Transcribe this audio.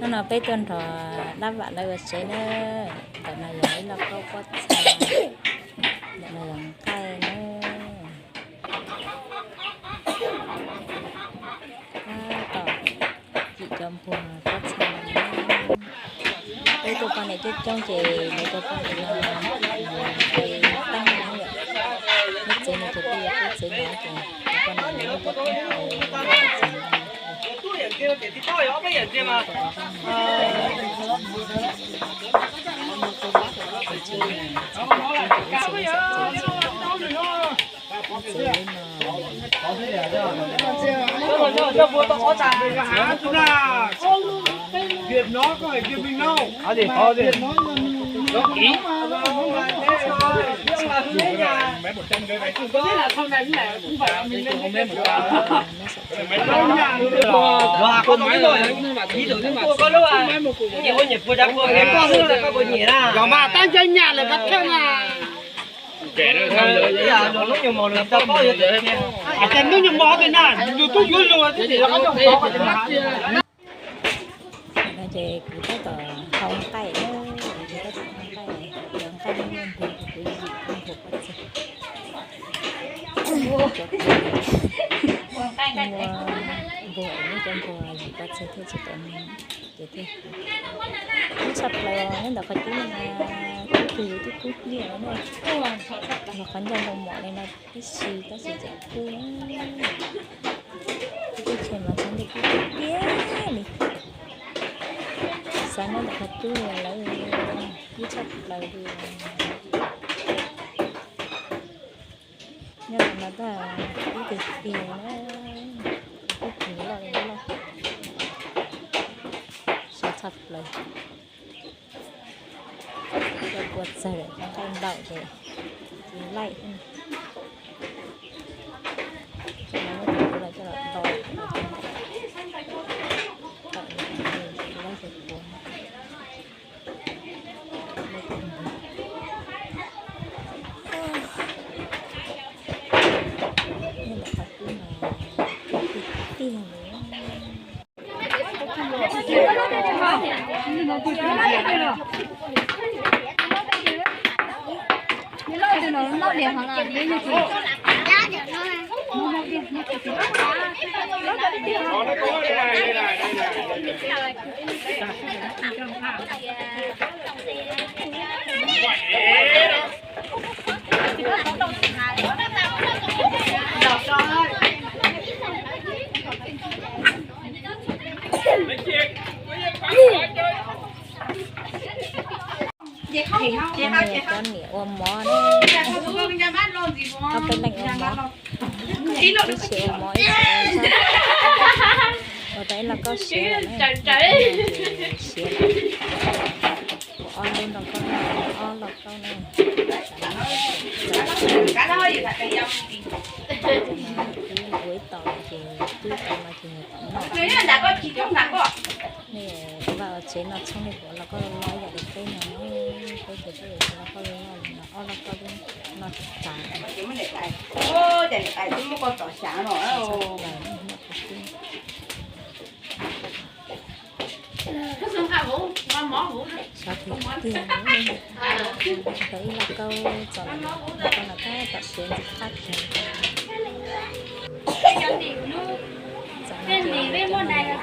nó là bây tuần rồi đáp bạn đây là sẽ nó tại này vậy là câu có xài tại này là cây nó tỏ chị chồng phù có xài đây tụi con này chứ trong chị này tụi con này là cây tăng nữa nó chỉ là tụi bây giờ cái chỉ nói thì con này nó tụi con给地道摇没眼睛吗？这不都好惨个啥子啦？Việt nó có phải Việt mình đâu? Hả gì? Việt nó ý. Mấy 100 cái này. Có nghĩa là sau này này không phải là mình lên mấy 100. Và có mấy rồi. Ví dụ như mà có lúc à. Nhiều hơn nhiều phụ trang có cái con nữa là có bao nhiêu à? Còn mà tăng chân nhà là bắt chân à. Kẻ nó không lựa vậy à, nó nhiều màu làm sao có vậy em. À chân nó nhiều màu cái nào, nhiều túi vui luôn thế thì nó có trong có cái mắt kia. Nó chỉ cứ cái tờ không tay nó chỉ có không tay này, đường tay nó lên thì cái gì không thuộc bất gì. Vừa nó trong vừa gì bất gì thế chỉ tận vậy thôi. Nó sập lại nó đã phải chú mà từ cái cút nhiều nữa. Mà khán giả đồng mọi này là cái gì ta sẽ giải cứu. Cái chuyện mà chẳng được cái kia này. Sáng nó đã phải chú là lấy cái sập lại đi. Nhưng mà nó ta cái việc gì nó cái gì là nó sẽ sập lại. Rồi quật ra để cho anh đậu để lại nó lại cho nó đỏ nó đẹp hơn là đấy như thế. con nghĩa ôm mó đấy nó bên này ôm mó cái xe mó ở đây là có xe này xe on lên đồng con này on lọc con này cuối tàu thì tuy tàu mà thì nè vào chế nó trong này của nó có nói là được cái nó cái nó có nó là có nó trả ô để chúng nó có tỏ sáng rồi sao thì tiền đấy là câu chọn con là cái tập xuyên khác cái gì với món này là